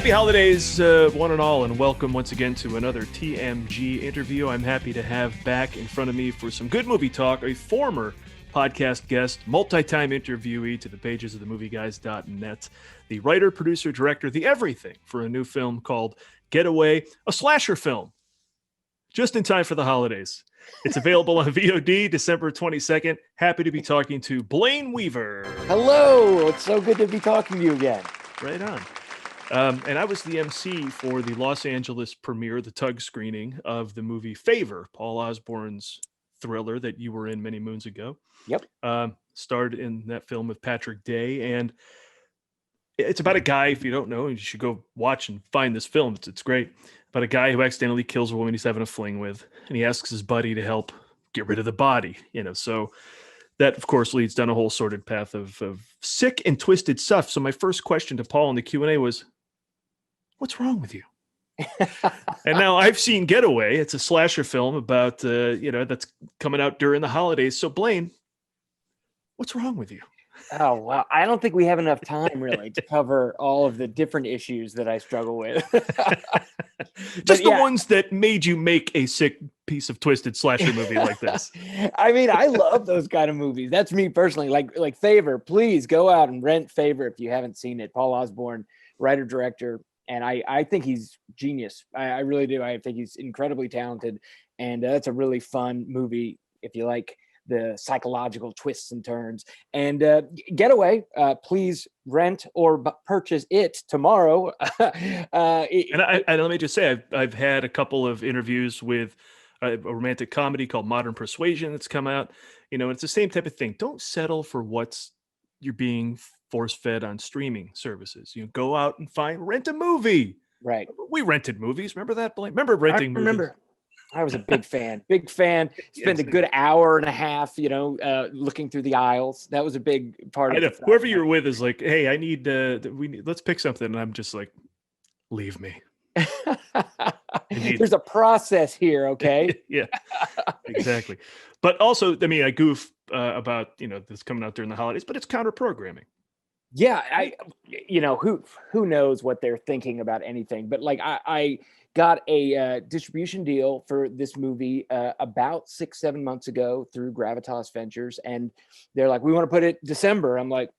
Happy holidays, one and all, and welcome once again to another TMG interview. I'm happy to have back in front of me for some good movie talk a former podcast guest, multi-time interviewee to the pages of themovieguys.net, the writer, producer, director, the everything for a new film called GetAWAY, a slasher film, just in time for the holidays. It's available on VOD December 22nd. Happy to be talking to Blayne Weaver. Hello, it's so good to be talking to you again. Right on. And I was the MC for the Los Angeles premiere, the Tug screening of the movie Favor, Paul Osborne's thriller that you were in many moons ago. Yep. Starred in that film with Patrick Day. And it's about a guy, if you don't know, you should go watch and find this film. It's great. About a guy who accidentally kills a woman he's having a fling with. And he asks his buddy to help get rid of the body. So that, of course, leads down a whole sordid path of sick and twisted stuff. So my first question to Paul in the Q&A was, what's wrong with you? And now I've seen GetAWAY. It's a slasher film about, that's coming out during the holidays. So Blayne, what's wrong with you? Oh, wow. I don't think we have enough time really to cover all of the different issues that I struggle with. Just the ones that made you make a sick piece of twisted slasher movie like this. I mean, I love those kind of movies. That's me personally. Like Favor, please go out and rent Favor if you haven't seen it. Paul Osborne, writer, director. And I think he's genius. I really do. I think he's incredibly talented. And that's a really fun movie if you like the psychological twists and turns. And GetAWay, please rent or purchase it tomorrow. And let me just say, I've had a couple of interviews with a romantic comedy called Modern Persuasion that's come out. It's the same type of thing. Don't settle for you're being force-fed on streaming services. Go out and rent a movie. Right. We rented movies. Remember that, Blayne? Remember renting movies? I was a big fan. Spent a good hour and a half, looking through the aisles. That was a big part of it. Whoever you're with is like, hey, let's pick something. And I'm just like, leave me. There's a process here, okay? Yeah, exactly. But also, I mean, I goof about, this coming out during the holidays, but it's counter programming. Yeah, who knows what they're thinking about anything, but like I got a distribution deal for this movie about 6-7 months ago through Gravitas Ventures, and they're like, we want to put it December. I'm like,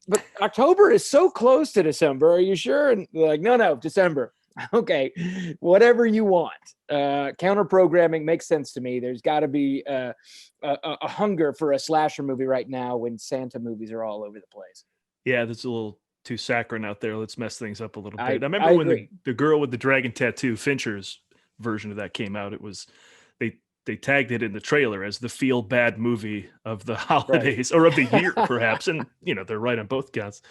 but October is so close to December. Are you sure? And they're like, no, December. Okay, whatever you want. Counter programming makes sense to me. There's got to be a hunger for a slasher movie right now when Santa movies are all over the place. Yeah, that's a little too saccharine out there. Let's mess things up a little bit. I remember when the girl with the dragon tattoo, Fincher's version of that came out. It was they tagged it in the trailer as the feel bad movie of the holidays, right, or of the year, perhaps. And they're right on both counts.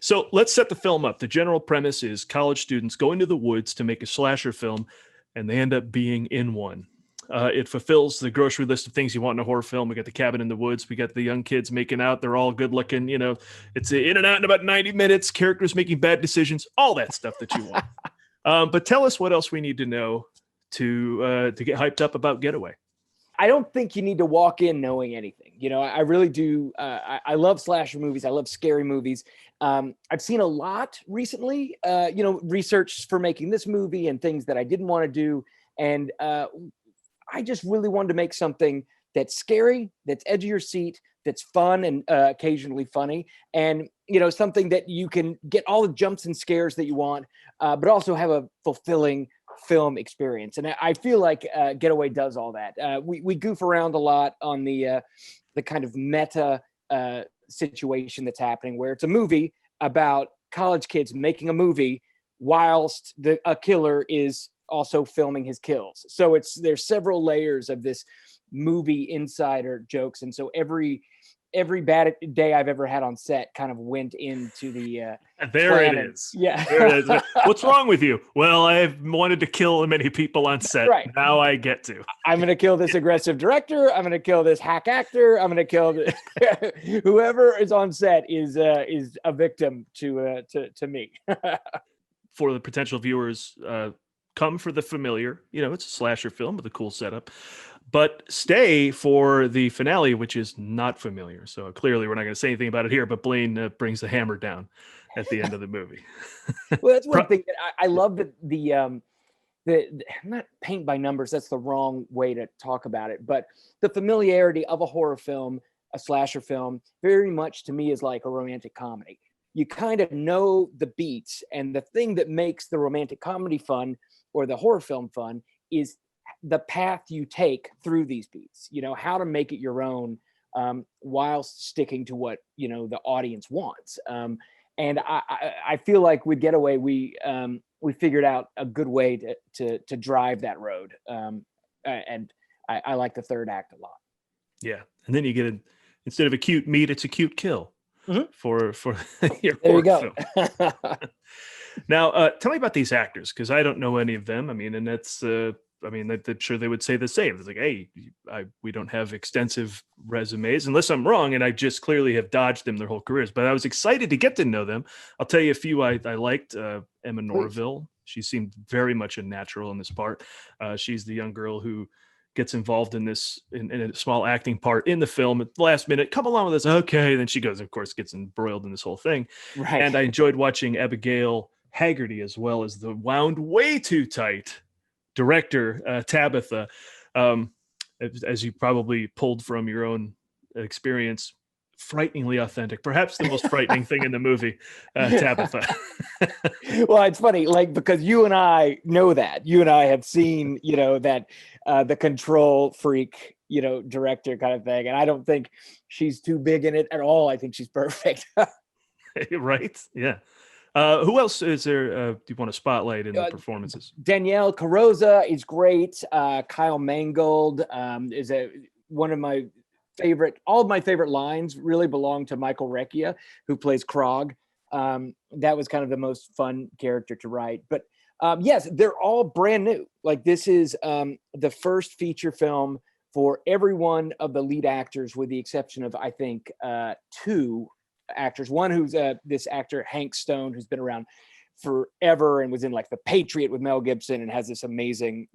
So let's set the film up. The general premise is college students go into the woods to make a slasher film, and they end up being in one. It fulfills the grocery list of things you want in a horror film. We got the cabin in the woods. We got the young kids making out. They're all good looking. It's in and out in about 90 minutes. Characters making bad decisions. All that stuff that you want. But tell us what else we need to know to get hyped up about GetAWay. I don't think you need to walk in knowing anything. I really do. I love slasher movies. I love scary movies. I've seen a lot recently, research for making this movie and things that I didn't want to do. And I just really wanted to make something that's scary, that's edge of your seat, that's fun and occasionally funny, and something that you can get all the jumps and scares that you want, but also have a fulfilling film experience. And I feel like GetAWay does all that. We goof around a lot on the kind of meta situation that's happening, where it's a movie about college kids making a movie whilst a killer is also filming his kills. So there's several layers of this movie insider jokes, and so every bad day I've ever had on set kind of went into the there planning. It is. Yeah. There it is. What's wrong with you? Well, I've wanted to kill many people on set. Right. Now I get to. I'm going to kill this aggressive director. I'm going to kill this hack actor. I'm going to kill whoever is on set is a victim to me. For the potential viewers, come for the familiar. It's a slasher film with a cool setup. But stay for the finale, which is not familiar. So clearly we're not going to say anything about it here, but Blayne brings the hammer down. at the end of the movie. Well, that's one thing that I love that the not paint by numbers, that's the wrong way to talk about it, but the familiarity of a horror film, a slasher film, very much to me is like a romantic comedy. You kind of know the beats, and the thing that makes the romantic comedy fun or the horror film fun is the path you take through these beats, how to make it your own, while sticking to what the audience wants. And I feel like with Getaway, we figured out a good way to drive that road. And I like the third act a lot. Yeah, and then you get instead of a cute meet, it's a cute kill for your there you go. film. Now, tell me about these actors, because I don't know any of them. I mean, and that's I'm sure they would say the same. It's like, hey, we don't have extensive resumes, unless I'm wrong, and I just clearly have dodged them their whole careers. But I was excited to get to know them. I'll tell you a few I liked. Emma Norville. She seemed very much a natural in this part. She's the young girl who gets involved in this in a small acting part in the film at the last minute. Come along with us, okay? And then she goes, of course, gets embroiled in this whole thing. Right. And I enjoyed watching Abigail Haggerty as well as the wound way too tight director, Tabitha, as you probably pulled from your own experience, frighteningly authentic, perhaps the most frightening thing in the movie, Tabitha. Well, it's funny, like, because you and I know that. You and I have seen, that the control freak, director kind of thing. And I don't think she's too big in it at all. I think she's perfect. Right? Yeah. Who else is there do you want to spotlight in the performances? Danielle Carosa is great. Kyle Mangold is one of my favorite. All of my favorite lines really belong to Michael Recchia, who plays Krog. That was kind of the most fun character to write. But yes, they're all brand new. Like, this is the first feature film for every one of the lead actors, with the exception of, I think, two actors. One who's this actor Hank Stone, who's been around forever and was in like The Patriot with Mel Gibson and has this amazing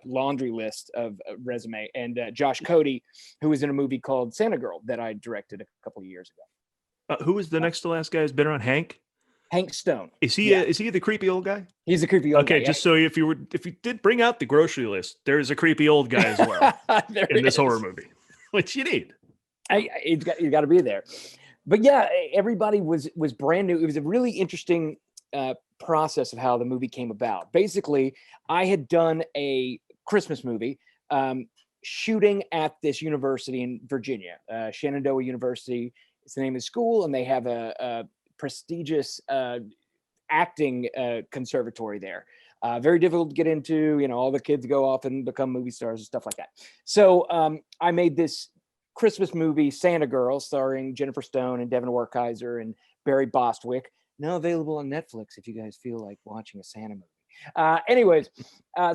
laundry list of resume, and Josh Cody, who was in a movie called Santa Girl that I directed a couple of years ago. Who is the next to last guy who's been around? Hank Stone. Is he is he the creepy old guy? He's a creepy old guy. Okay, just so if you did bring out the grocery list, there's a creepy old guy as well in this horror movie, which you need. You got to be there. But yeah, everybody was brand new. It was a really interesting process of how the movie came about. Basically, I had done a Christmas movie shooting at this university in Virginia, Shenandoah University. It's the name of the school, and they have a prestigious acting conservatory there. Very difficult to get into. All the kids go off and become movie stars and stuff like that. So I made this Christmas movie, Santa Girl, starring Jennifer Stone and Devin Werkheiser and Barry Bostwick. Now available on Netflix if you guys feel like watching a Santa movie. Anyways,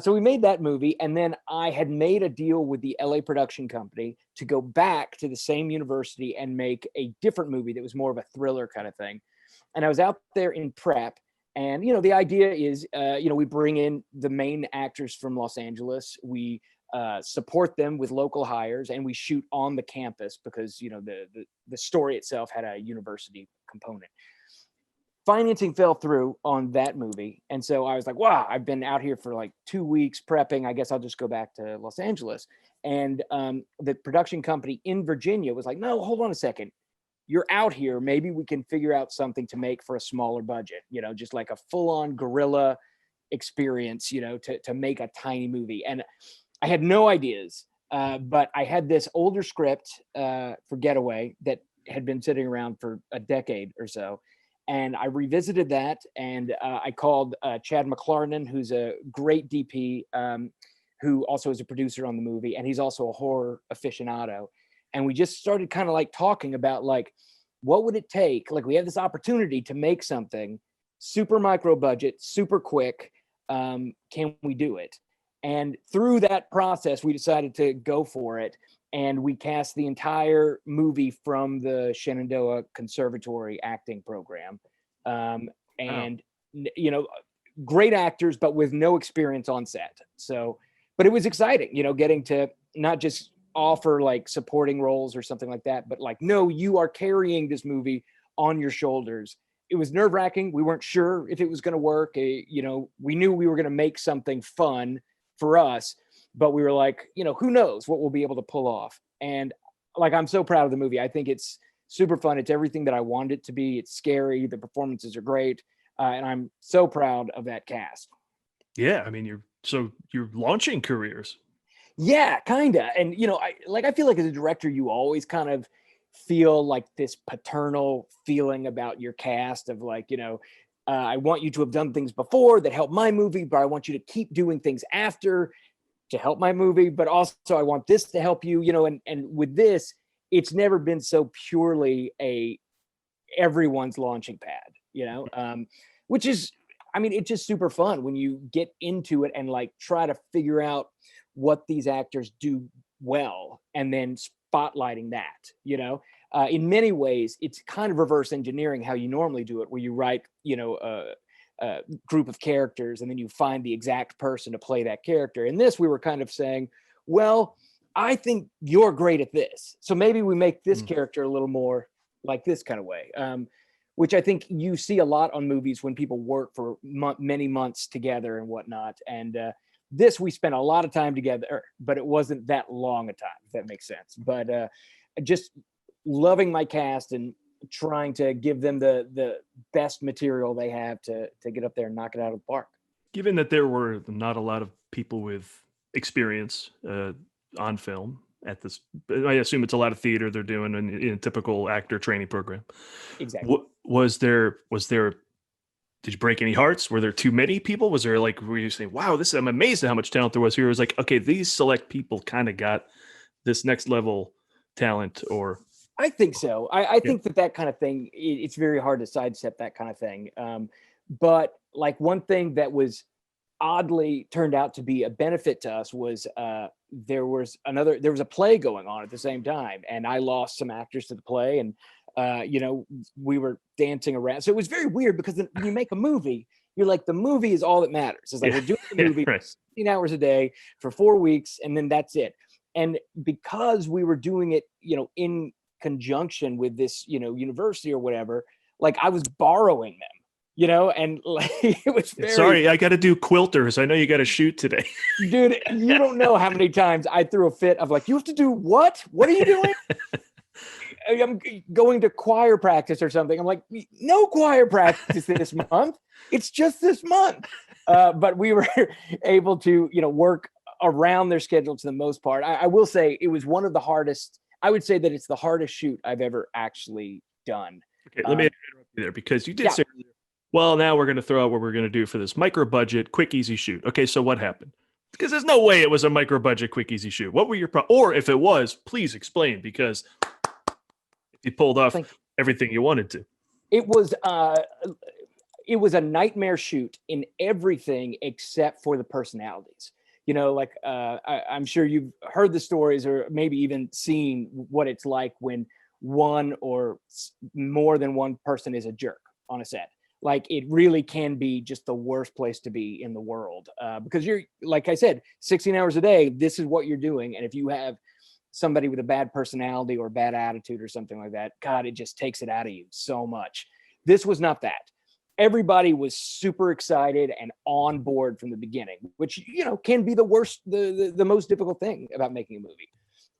so we made that movie, and then I had made a deal with the LA production company to go back to the same university and make a different movie that was more of a thriller kind of thing. And I was out there in prep, and the idea is, we bring in the main actors from Los Angeles. We support them with local hires, and we shoot on the campus because the story itself had a university component. Financing fell through on that movie, and so I was like, wow, I've been out here for like 2 weeks prepping. I guess I'll just go back to Los Angeles. And the production company in Virginia was like, no, hold on a second, you're out here, maybe we can figure out something to make for a smaller budget, just like a full-on guerrilla experience, to make a tiny movie. And I had no ideas, but I had this older script for Getaway that had been sitting around for a decade or so. And I revisited that, and I called Chad McClarnon, who's a great DP, who also is a producer on the movie, and he's also a horror aficionado. And we just started kind of like talking about like, what would it take? Like, we have this opportunity to make something super micro budget, super quick. Can we do it? And through that process, we decided to go for it. And we cast the entire movie from the Shenandoah Conservatory acting program. Great actors, but with no experience on set. So, but it was exciting, getting to not just offer like supporting roles or something like that, but like, no, you are carrying this movie on your shoulders. it was nerve-wracking. We weren't sure if it was going to work. You know, we knew we were going to make something fun for us, but we were like, you know, who knows what we'll be able to pull off. And like, I'm so proud of the movie. I think it's super fun. It's everything that I wanted it to be. It's scary. The performances are great. And I'm so proud of that cast. Yeah, I mean, you're launching careers. Yeah, kind of. And you know, I feel like as a director, you always kind of feel like this paternal feeling about your cast of like, you know, I want you to have done things before that helped my movie, but I want you to keep doing things after to help my movie. But also, I want this to help you, you know. And with this, it's never been so purely a everyone's launching pad, you know, which is, I mean, it's just super fun when you get into it and like try to figure out what these actors do well and then spotlighting that, you know. In many ways, it's kind of reverse engineering how you normally do it, where you write, you know, a group of characters and then you find the exact person to play that character. In this, we were kind of saying, well, I think you're great at this, so maybe we make this character a little more like this kind of way, which I think you see a lot on movies when people work for many months together and whatnot. And this, we spent a lot of time together, but it wasn't that long a time, if that makes sense. But just loving my cast and trying to give them the best material they have to get up there and knock it out of the park. Given that there were not a lot of people with experience on film at this, I assume it's a lot of theater they're doing in a typical actor training program. Exactly. Was there, did you break any hearts? Were there too many people? Was there like, were you saying, wow, I'm amazed at how much talent there was here? It was like, okay, these select people kind of got this next level talent, or? I think so. I think that kind of thing, it's very hard to sidestep that kind of thing. But like one thing that was oddly turned out to be a benefit to us was there was a play going on at the same time, and I lost some actors to the play, and you know, we were dancing around. So it was very weird because when you make a movie, you're like, the movie is all that matters. It's like, we're doing the movie right. 16 hours a day for 4 weeks, and then that's it. And because we were doing it, you know, in conjunction with this, you know, university or whatever, like I was borrowing them, you know, and like it was very, sorry, I got to do quilters. I know you got to shoot today. Dude, you don't know how many times I threw a fit of like, you have to do what? What are you doing? I'm going to choir practice or something. I'm like, no choir practice this month. It's just this month. But we were able to, you know, work around their schedule to the most part. I will say it was one of the hardest. I would say that it's the hardest shoot I've ever actually done. Okay, let me interrupt you there, because you did say, well, now we're going to throw out what we're going to do for this micro budget, quick, easy shoot. Okay, so what happened? Because there's no way it was a micro budget, quick, easy shoot. What were your or if it was, please explain, because you pulled off everything you wanted to. It was a nightmare shoot in everything except for the personalities. You know, like I'm sure you've heard the stories or maybe even seen what it's like when one or more than one person is a jerk on a set. Like it really can be just the worst place to be in the world because you're, like I said, 16 hours a day, this is what you're doing. And if you have somebody with a bad personality or bad attitude or something like that, God, it just takes it out of you so much. This was not that. Everybody was super excited and on board from the beginning, which, you know, can be the worst, the most difficult thing about making a movie.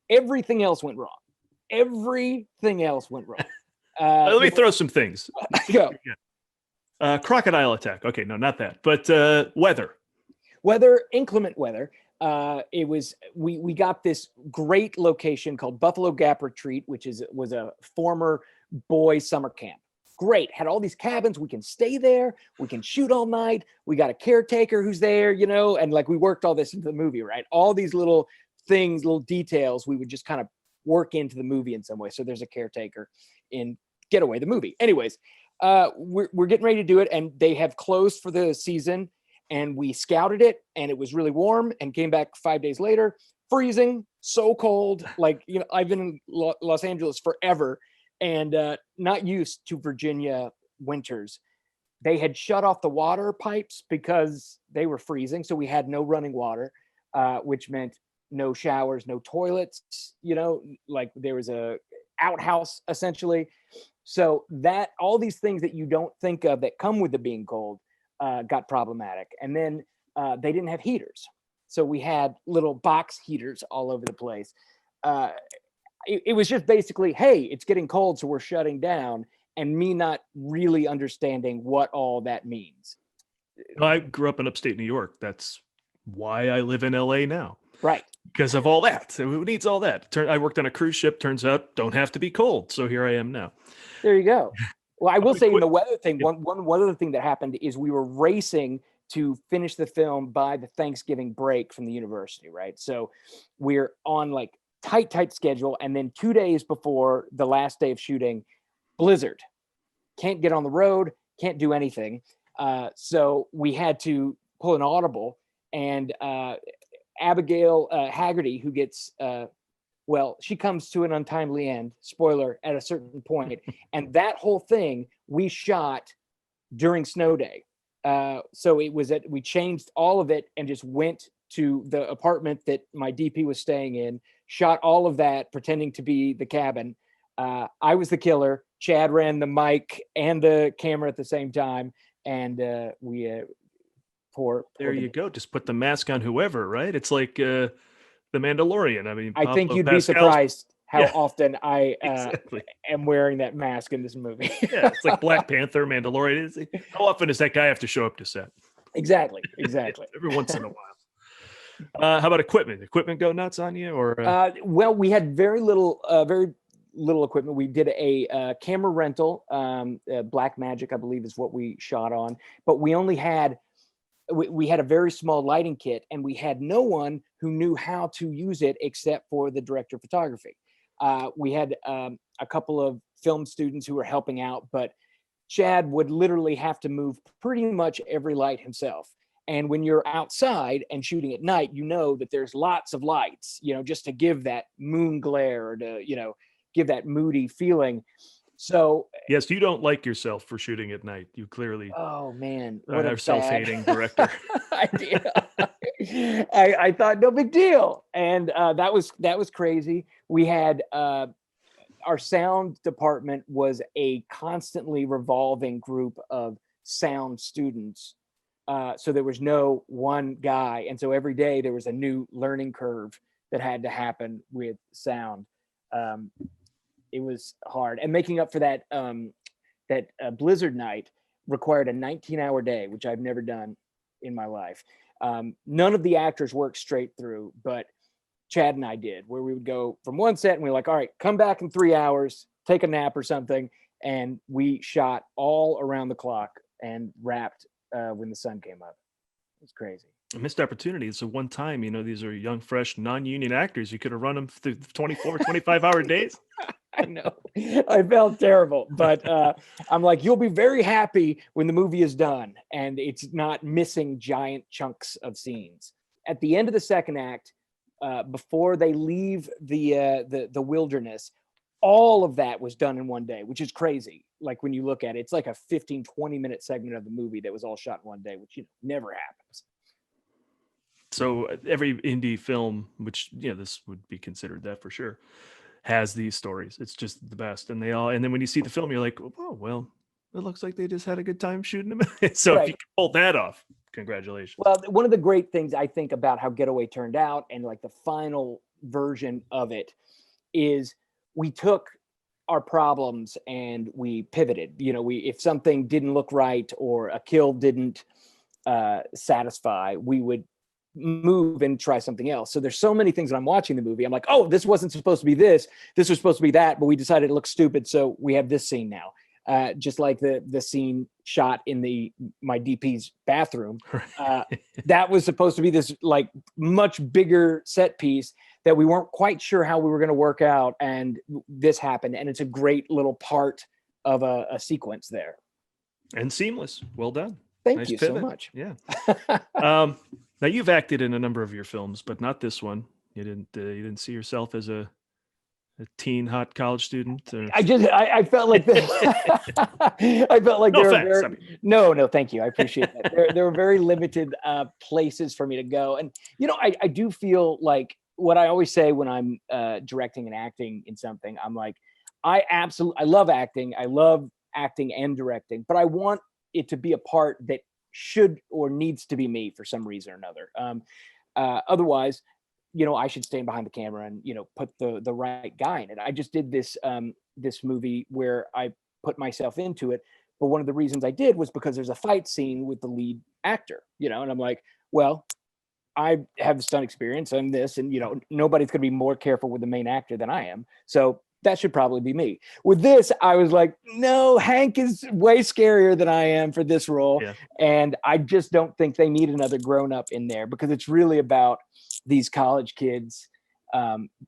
Everything else went wrong. Everything else went wrong. Let me throw some things. Go. Crocodile attack. Okay, no, not that. But weather, inclement weather. It was, we got this great location called Buffalo Gap Retreat, which was a former boys summer camp. Great. Had all these cabins. We can stay there. We can shoot all night. We got a caretaker who's there, you know, and like we worked all this into the movie, right? All these little things, little details, we would just kind of work into the movie in some way. So there's a caretaker in GetAWAY, the movie. Anyways, we're getting ready to do it, and they have closed for the season. And we scouted it, and it was really warm, and came back 5 days later, freezing, so cold. Like, you know, I've been in Los Angeles forever and not used to Virginia winters. They had shut off the water pipes because they were freezing. So we had no running water, which meant no showers, no toilets, you know, like there was a outhouse essentially. So that all these things that you don't think of that come with the being cold got problematic. And then they didn't have heaters. So we had little box heaters all over the place. It was just basically, hey, it's getting cold, so we're shutting down, and me not really understanding what all that means. I grew up in upstate New York. That's why I live in LA now. Right. Because of all that. So who needs all that? I worked on a cruise ship. Turns out don't have to be cold. So here I am now. There you go. Well, I will say in the weather thing, one other thing that happened is we were racing to finish the film by the Thanksgiving break from the university, right? So we're on like tight schedule. And then 2 days before the last day of shooting, blizzard. Can't get on the road, can't do anything. So we had to pull an audible, and Abigail Haggerty, who gets, she comes to an untimely end, spoiler, at a certain point. And that whole thing we shot during snow day. So it was we changed all of it and just went to the apartment that my DP was staying in, shot all of that, pretending to be the cabin. I was the killer. Chad ran the mic and the camera at the same time. And we pour. There you go. Just put the mask on whoever, right? It's like the Mandalorian. I mean, I think you'd be surprised how often I am wearing that mask in this movie. Yeah, it's like Black Panther, Mandalorian. How often does that guy have to show up to set? Exactly. Every once in a while. How about equipment? Equipment go nuts on you, or? Well, we had very little equipment. We did a camera rental. Black Magic, I believe, is what we shot on. But we only had we had a very small lighting kit, and we had no one who knew how to use it except for the director of photography. We had a couple of film students who were helping out, but Chad would literally have to move pretty much every light himself. And when you're outside and shooting at night, you know that there's lots of lights, just to give that moon glare, or to, give that moody feeling. So yes, you don't like yourself for shooting at night. You clearly, oh man, what a self-hating director. I thought no big deal, and that was crazy. We had our sound department was a constantly revolving group of sound students. So there was no one guy, and so every day there was a new learning curve that had to happen with sound. It was hard, and making up for that blizzard night required a 19-hour day, which I've never done in my life. None of the actors worked straight through, but Chad and I did, where we would go from one set and we were like, all right, come back in 3 hours, take a nap or something. And we shot all around the clock and wrapped when the sun came up. It was crazy. A missed opportunity. It's a one time, these are young, fresh, non-union actors. You could have run them through 24, 25-hour days. I know. I felt terrible, but I'm like, you'll be very happy when the movie is done and it's not missing giant chunks of scenes. At the end of the second act, before they leave the wilderness, all of that was done in one day, which is crazy. Like when you look at it, it's like a 15, 20-minute segment of the movie that was all shot in one day, which never happens. So every indie film, which this would be considered that for sure, has these stories. It's just the best, and then when you see the film, you're like, oh well, it looks like they just had a good time shooting them. So right. If you can pull that off, congratulations. Well, one of the great things I think about how GetAWAY turned out, and like the final version of it, is we took our problems and we pivoted. If something didn't look right or a kill didn't satisfy, we would move and try something else. So there's so many things that I'm watching the movie, I'm like, oh, this wasn't supposed to be this was supposed to be that, but we decided it looks stupid, so we have this scene now. Just like the scene shot in my DP's bathroom, that was supposed to be this like much bigger set piece that we weren't quite sure how we were going to work out, and this happened, and it's a great little part of a sequence there. And seamless. Well done. Thank you so much. Yeah. Now you've acted in a number of your films, but not this one. You didn't see yourself as a teen hot college student. Or... I felt like this. I felt like no offense. No, thank you. I appreciate that. There were very limited places for me to go, and I do feel like what I always say when I'm directing and acting in something, I'm like, I love acting. I love acting and directing, but I want it to be a part that should or needs to be me for some reason or another. Otherwise, I should stand behind the camera and, put the right guy in it. I just did this movie where I put myself into it. But one of the reasons I did was because there's a fight scene with the lead actor, and I'm like, well, I have stunt experience on this, and nobody's going to be more careful with the main actor than I am. So that should probably be me. With this, I was like, no, Hank is way scarier than I am for this role. Yeah. And I just don't think they need another grown-up in there, because it's really about these college kids'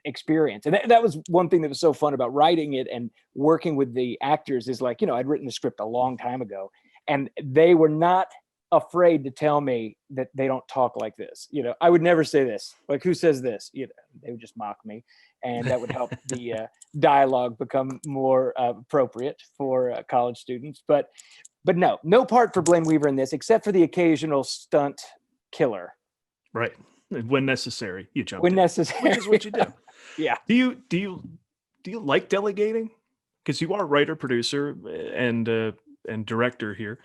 experience. And that was one thing that was so fun about writing it and working with the actors, is like, I'd written the script a long time ago, and they were not afraid to tell me that they don't talk like this. I would never say this. Like, who says this? They would just mock me, and that would help the dialogue become more appropriate for college students. But no part for Blayne Weaver in this, except for the occasional stunt killer. Right. When necessary, you jump when necessary, which is what you do. Yeah. Do you like delegating? Because you are writer, producer, and director here.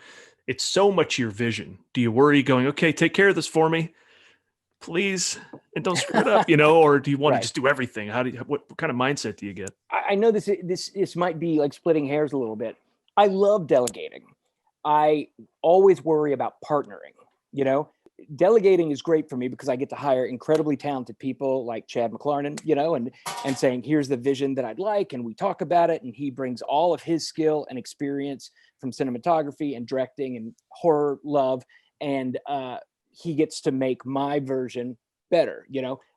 It's so much your vision. Do you worry going, okay, take care of this for me, please, and don't screw it up, or do you want to just do everything? What kind of mindset do you get? I know this might be like splitting hairs a little bit. I love delegating. I always worry about partnering. Delegating is great for me because I get to hire incredibly talented people like Chad McLarnon, and saying, here's the vision that I'd like, and we talk about it, and he brings all of his skill and experience from cinematography and directing and horror love, and he gets to make my version better.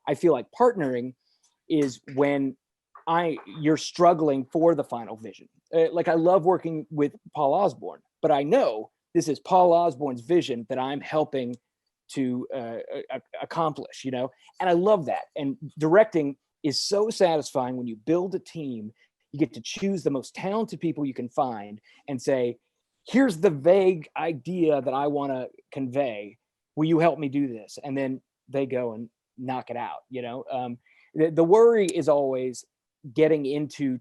I feel like partnering is when you're struggling for the final vision. Like, I love working with Paul Osborne, but I know this is Paul Osborne's vision that I'm helping to accomplish, and I love that. And directing is so satisfying when you build a team. You get to choose the most talented people you can find and say, here's the vague idea that I want to convey. Will you help me do this? And then they go and knock it out. The worry is always getting into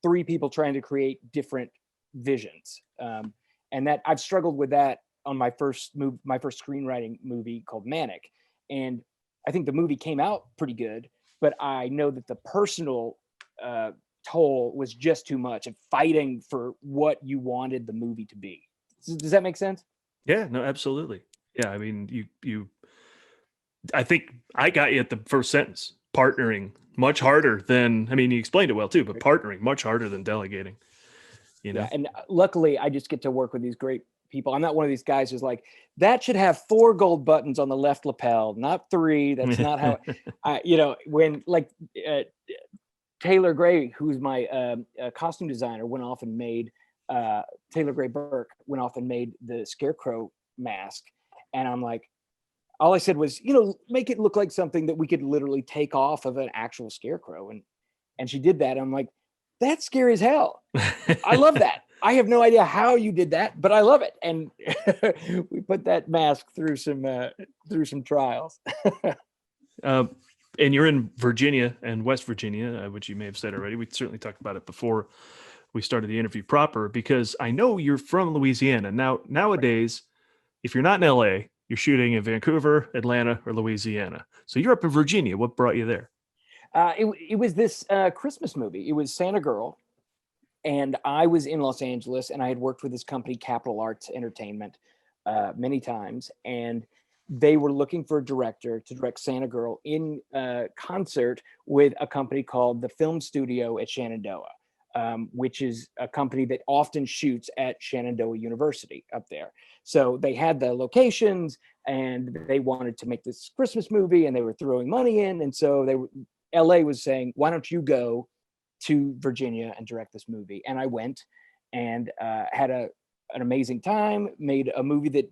three people trying to create different visions. And that I've struggled with that on my first screenwriting movie called Manic. And I think the movie came out pretty good, but I know that the personal toll was just too much, and fighting for what you wanted the movie to be. Does that make sense? Yeah, no, absolutely. Yeah. I mean, I think I got you at the first sentence. Partnering much harder than, you explained it well too, but partnering much harder than delegating, Yeah, and luckily I just get to work with these great people. I'm not one of these guys who's like, that should have 4 gold buttons on the left lapel, not 3. That's not how, when like Taylor Gray, who's my costume designer, went off and made, Taylor Gray Burke went off and made the Scarecrow mask. And I'm like, all I said was, make it look like something that we could literally take off of an actual scarecrow. And she did that. I'm like, that's scary as hell. I love that. I have no idea how you did that, but I love it. And we put that mask through some trials. And you're in Virginia and West Virginia, which you may have said already. We certainly talked about it before we started the interview proper, because I know you're from Louisiana. Nowadays, if you're not in LA, you're shooting in Vancouver, Atlanta, or Louisiana. So you're up in Virginia. What brought you there? It was this Christmas movie. It was Santa Girl. And I was in Los Angeles, and I had worked with this company, Capital Arts Entertainment, many times. And they were looking for a director to direct Santa Girl in concert with a company called the Film Studio at Shenandoah, which is a company that often shoots at Shenandoah University up there. So they had the locations, and they wanted to make this Christmas movie, and they were throwing money in. And so LA was saying, why don't you go to Virginia and direct this movie? And I went and had an amazing time, made a movie that,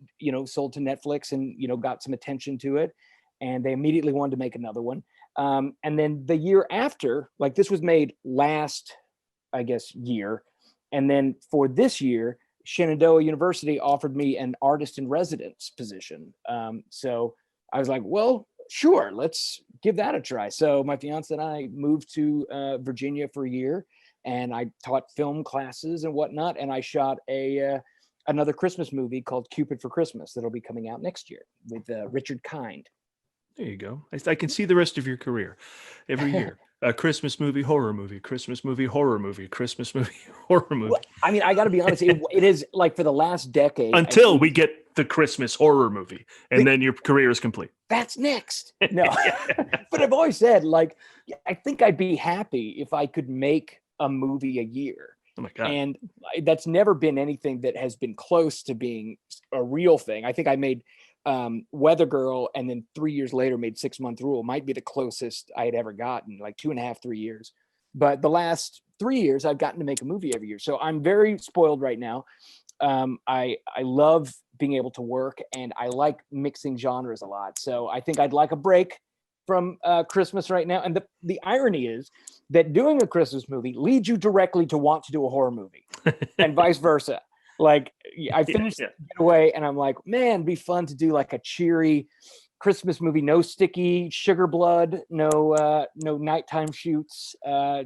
sold to Netflix and, got some attention to it. And they immediately wanted to make another one. And then the year after, like, this was made last, I guess, year. And then for this year, Shenandoah University offered me an artist in residence position. So I was like, well, sure, let's give that a try. So my fiance and I moved to Virginia for a year, and I taught film classes and whatnot. And I shot another Christmas movie called Cupid for Christmas that'll be coming out next year with Richard Kind. There you go. I can see the rest of your career every year. A Christmas movie, horror movie, Christmas movie, horror movie, Christmas movie, horror movie. Well, I mean, I got to be honest. It is like for the last decade. Until we get the Christmas horror movie, and then your career is complete. That's next. No, but I've always said, like, I think I'd be happy if I could make a movie a year. Oh my God. And that's never been anything that has been close to being a real thing. I think I made Weather Girl, and then 3 years later made 6 Month Rule. Might be the closest I had ever gotten, like 2.5, 3 years. But the last 3 years, I've gotten to make a movie every year. So I'm very spoiled right now. I love being able to work, and I like mixing genres a lot. So I think I'd like a break from Christmas right now. And the irony is that doing a Christmas movie leads you directly to want to do a horror movie and vice versa. Like I finished GetAWay and I'm like, man, it'd be fun to do like a cheery Christmas movie, no sticky sugar blood, no nighttime shoots,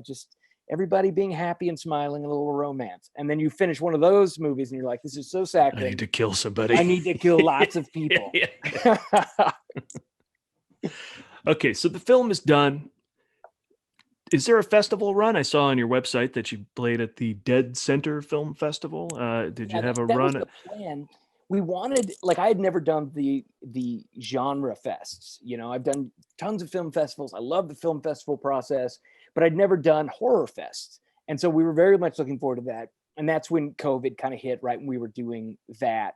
just everybody being happy and smiling and a little romance. And then you finish one of those movies and you're like, this is so saccharine. I need to kill somebody. I need to kill lots of people. Okay, so the film is done. Is there a festival run? I saw on your website that you played at the Dead Center Film Festival. Did you have a run? That was the plan. We wanted, like, I had never done the genre fests. You know, I've done tons of film festivals. I love the film festival process, but I'd never done horror fests. And so we were very much looking forward to that. And that's when COVID kind of hit right when we were doing that.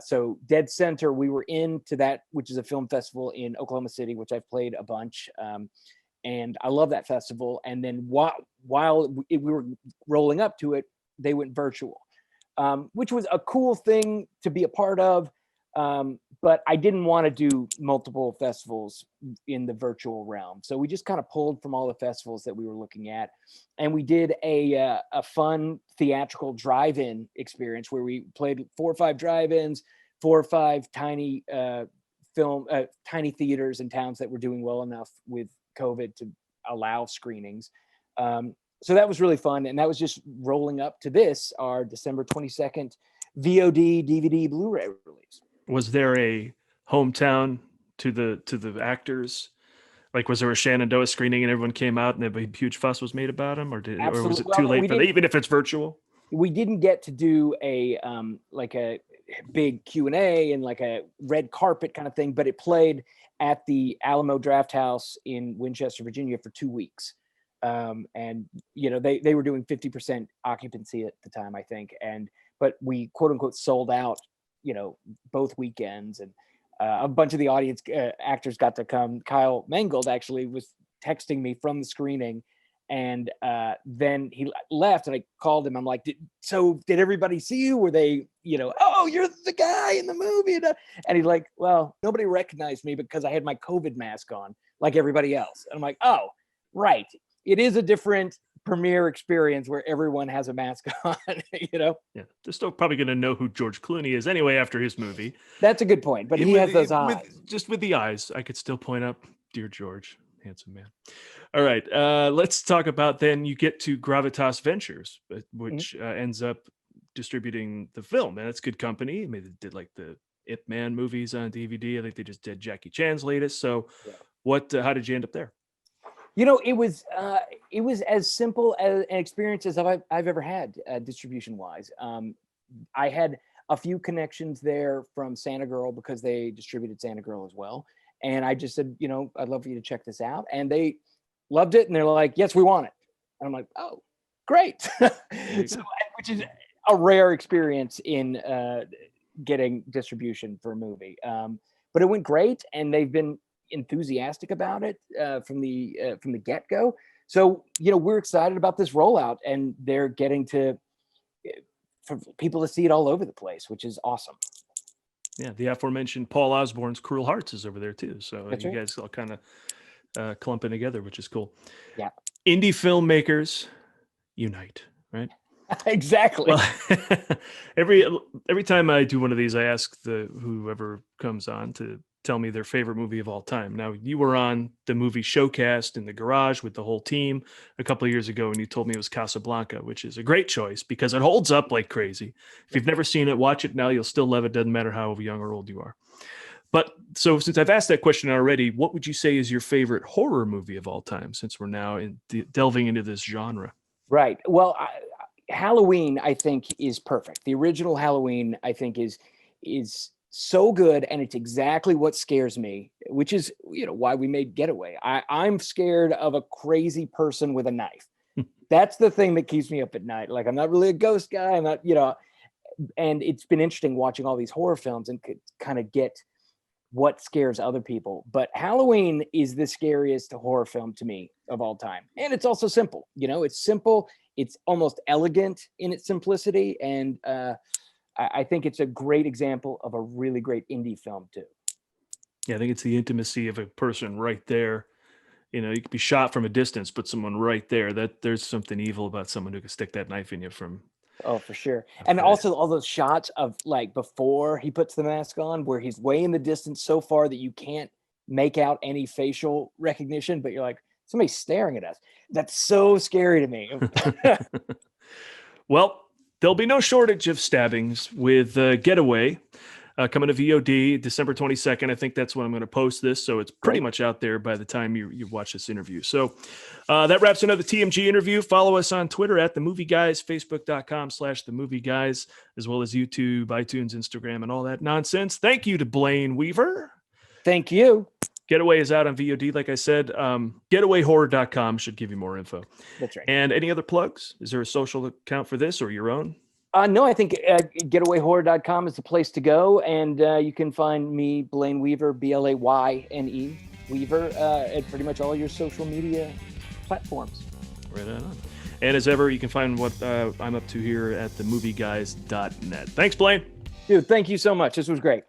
So Dead Center, we were into that, which is a film festival in Oklahoma City, which I've played a bunch. And I love that festival. And then while we were rolling up to it, they went virtual, which was a cool thing to be a part of. But I didn't want to do multiple festivals in the virtual realm. So we just kind of pulled from all the festivals that we were looking at. And we did a fun theatrical drive-in experience where we played 4 or 5 drive-ins, 4 or 5 tiny tiny theaters in towns that were doing well enough with COVID to allow screenings. So that was really fun. And that was just rolling up to this, our December 22nd VOD, DVD, Blu-ray release. Was there a hometown to the actors? Like, was there a Shenandoah screening and everyone came out and a huge fuss was made about them, or was it too late for that, even if it's virtual? We didn't get to do a like a big Q&A and like a red carpet kind of thing, but it played at the Alamo Draft House in Winchester, Virginia for 2 weeks. And you know, they were doing 50% occupancy at the time, I think. But we quote unquote sold out, you know, both weekends, and a bunch of the audience actors got to come. Kyle Mangold actually was texting me from the screening, and then he left, and I called him. I'm like, did everybody see you? Were they, you know, oh, you're the guy in the movie? And he's like, well, nobody recognized me because I had my COVID mask on like everybody else. And I'm like, oh, right. It is a different premiere experience where everyone has a mask on, you know? Yeah. They're still probably going to know who George Clooney is anyway after his movie. That's a good point, but he has those eyes. Just with the eyes, I could still point up, dear George, handsome man. All right. Let's talk about then you get to Gravitas Ventures, which ends up distributing the film. And it's good company. I mean, they did like the Ip Man movies on DVD. I think they just did Jackie Chan's latest. So how did you end up there? You know, it was as simple as an experience as I've ever had distribution wise. I had a few connections there from Santa Girl because they distributed Santa Girl as well. And I just said, you know, I'd love for you to check this out. And they loved it. And they're like, yes, we want it. And I'm like, oh, great. Which is a rare experience in getting distribution for a movie. But it went great. And they've been enthusiastic about it from the get-go. So, you know, we're excited about this rollout, and they're getting to for people to see it all over the place, which is awesome. Yeah, the aforementioned Paul Osborne's Cruel Hearts is over there too. So That's you right. guys all kind of clumping together, which is cool. Yeah. Indie filmmakers unite, right? Exactly. Well, every time I do one of these, I ask whoever comes on to tell me their favorite movie of all time. Now, you were on the movie Showcast in the garage with the whole team a couple of years ago, and you told me it was Casablanca, which is a great choice because it holds up like crazy. If you've never seen it, watch it now. You'll still love it. Doesn't matter how young or old you are. But so since I've asked that question already, what would you say is your favorite horror movie of all time, since we're now delving into this genre? Right. Well, Halloween, I think, is perfect. The original Halloween, I think, is so good, and it's exactly what scares me, which is, why we made GetAWay. I'm scared of a crazy person with a knife. That's the thing that keeps me up at night. Like, I'm not really a ghost guy. I'm not, and it's been interesting watching all these horror films and could kind of get what scares other people. But Halloween is the scariest horror film to me of all time. And it's also simple. It's simple. It's almost elegant in its simplicity. And I think it's a great example of a really great indie film too. Yeah, I think it's the intimacy of a person right there. You could be shot from a distance, but someone right there, that there's something evil about someone who can stick that knife in you from. Oh, for sure. And also all those shots of like before he puts the mask on, where he's way in the distance so far that you can't make out any facial recognition, but you're like, somebody's staring at us. That's so scary to me. Well, there'll be no shortage of stabbings with GetAWay coming to VOD December 22nd. I think that's when I'm going to post this. So it's pretty much out there by the time you watch this interview. So that wraps another TMG interview. Follow us on Twitter at The Movie Guys, Facebook.com/The Movie Guys, as well as YouTube, iTunes, Instagram, and all that nonsense. Thank you to Blayne Weaver. Thank you. GetAWay is out on VOD, like I said. GetAWayHorror.com should give you more info. That's right. And any other plugs? Is there a social account for this or your own? No, I think GetAWayHorror.com is the place to go. And you can find me, Blayne Weaver, Blayne Weaver, at pretty much all your social media platforms. Right on. And as ever, you can find what I'm up to here at themovieguys.net. Thanks, Blayne. Dude, thank you so much. This was great.